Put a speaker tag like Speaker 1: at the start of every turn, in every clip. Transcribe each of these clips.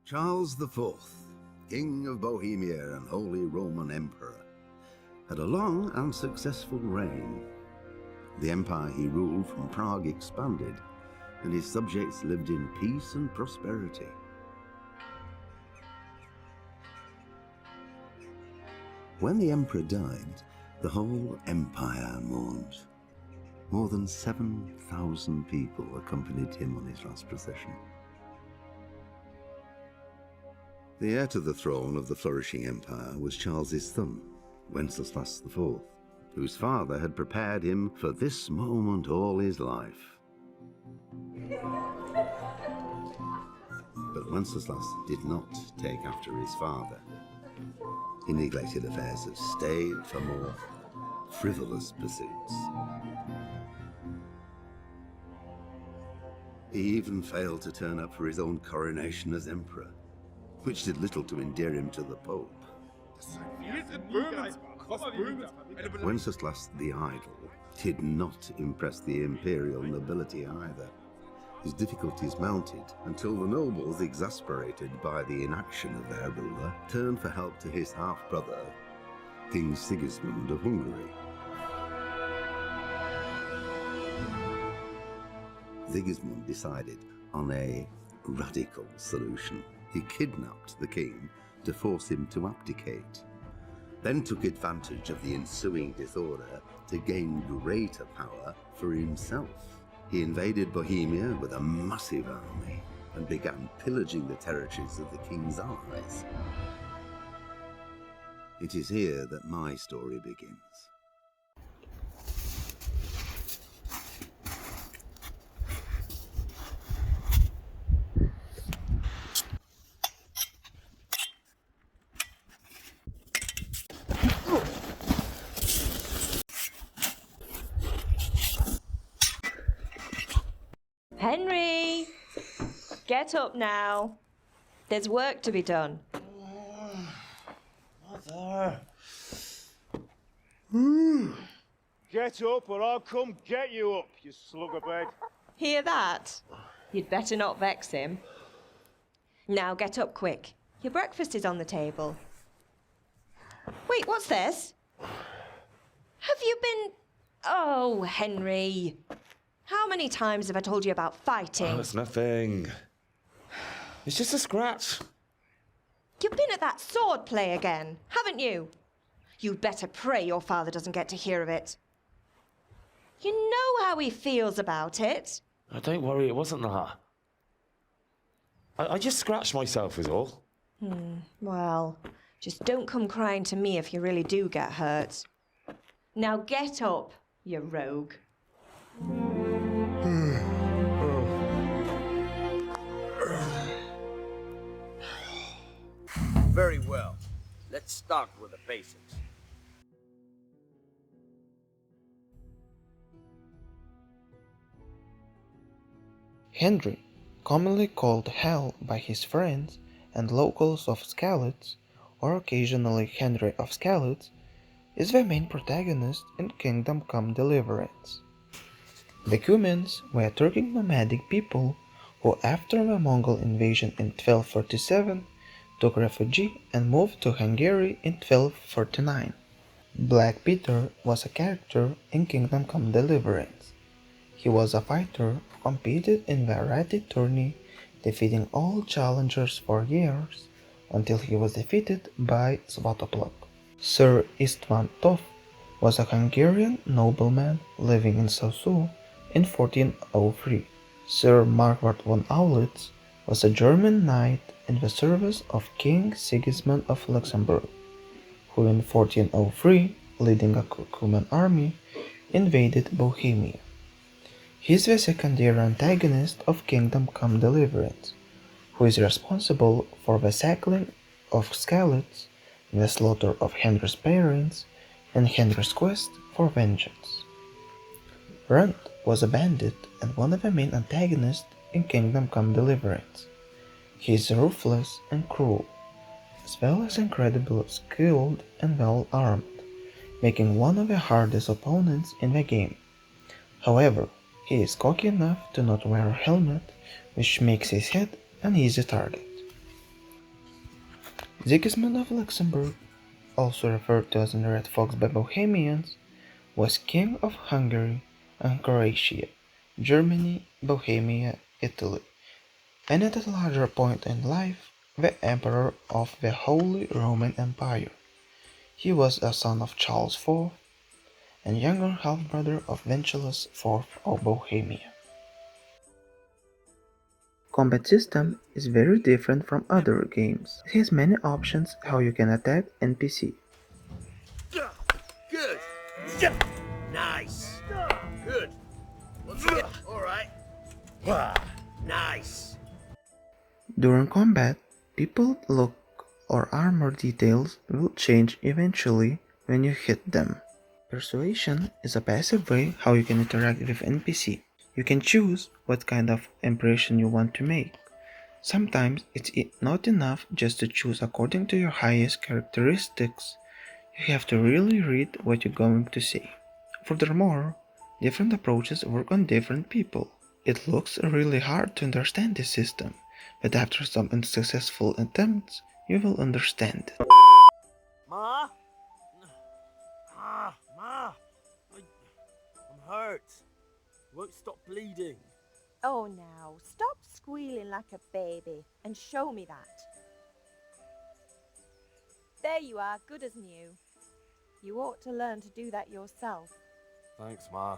Speaker 1: Charles IV, King of Bohemia and Holy Roman Emperor, had a long and successful reign. The empire he ruled from Prague expanded, and his subjects lived in peace and prosperity. When the emperor died, the whole empire mourned. More than 7,000 people accompanied him on his last procession. The heir to the throne of the flourishing empire was Charles's son, Wenceslas IV, whose father had prepared him for this moment all his life. But Wenceslas did not take after his father. He neglected affairs of state for more frivolous pursuits. He even failed to turn up for his own coronation as emperor, which did little to endear him to the Pope. Wenceslas the Idle did not impress the imperial nobility either. His difficulties mounted until the nobles, exasperated by the inaction of their ruler, turned for help to his half-brother, King Sigismund of Hungary. Sigismund decided on a radical solution. He kidnapped the king to force him to abdicate, then took advantage of the ensuing disorder to gain greater power for himself. He invaded Bohemia with a massive army and began pillaging the territories of the king's allies. It is here that my story begins.
Speaker 2: Henry! Get up now. There's work to be done.
Speaker 3: Mother. Get up or I'll come get you up, you slug of bed.
Speaker 2: Hear that? You'd better not vex him. Now get up quick. Your breakfast is on the table. Wait, what's this? Have you been... Oh, Henry. How many times have I told you about fighting?
Speaker 4: Oh, it's nothing. It's just a scratch.
Speaker 2: You've been at that sword play again, haven't you? You'd better pray your father doesn't get to hear of it. You know how he feels about it.
Speaker 4: Oh, don't worry, it wasn't that. I just scratched myself is all.
Speaker 2: Well, just don't come crying to me if you really do get hurt. Now get up, you rogue.
Speaker 5: Very well. Let's start with the basics.
Speaker 6: Henry, commonly called Hal by his friends and locals of Skalitz, or occasionally Henry of Skalitz, is the main protagonist in Kingdom Come Deliverance. The Cumans were a Turkic nomadic people who, after the Mongol invasion in 1247, took refuge and moved to Hungary in 1249. Black Peter was a character in Kingdom Come Deliverance. He was a fighter who competed in variety tourney, defeating all challengers for years, until he was defeated by Svatopluk. Sir Istvan Toth was a Hungarian nobleman living in Sasu in 1403. Sir Marquard von Aulitz was a German knight in the service of King Sigismund of Luxembourg, who in 1403, leading a Cuman army, invaded Bohemia. He is the secondary antagonist of Kingdom Come Deliverance, who is responsible for the sackling of Skalitz, the slaughter of Henry's parents, and Henry's quest for vengeance. Runt was a bandit and one of the main antagonists in Kingdom Come Deliverance. He is ruthless and cruel, as well as incredibly skilled and well armed, making one of the hardest opponents in the game. However, he is cocky enough to not wear a helmet, which makes his head an easy target. Sigismund of Luxembourg, also referred to as the Red Fox by Bohemians, was King of Hungary and Croatia, Germany, Bohemia, Italy, and at a larger point in life, the Emperor of the Holy Roman Empire. He was a son of Charles IV and younger half-brother of Wenceslaus IV of Bohemia. Combat system is very different from other games. It has many options how you can attack NPC.
Speaker 5: Good. Nice. Good. Alright. Nice.
Speaker 6: During combat, people look or armor details will change eventually when you hit them. Persuasion is a passive way how you can interact with NPC. You can choose what kind of impression you want to make. Sometimes it's not enough just to choose according to your highest characteristics. You have to really read what you're going to say. Furthermore, different approaches work on different people. It looks really hard to understand this system, but after some unsuccessful attempts, you will understand it.
Speaker 5: Ma? Ma! I'm hurt. Won't stop bleeding.
Speaker 7: Oh, now, stop squealing like a baby and show me that. There you are, good as new. You ought to learn to do that yourself.
Speaker 5: Thanks, Ma.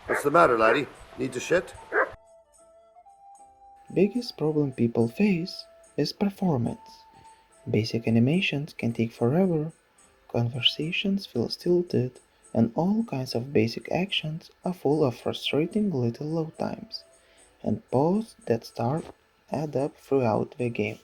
Speaker 1: What's the matter, laddie? Need to shit?
Speaker 6: Biggest problem people face is performance. Basic animations can take forever, conversations feel stilted, and all kinds of basic actions are full of frustrating little load times, and pause that start add up throughout the game.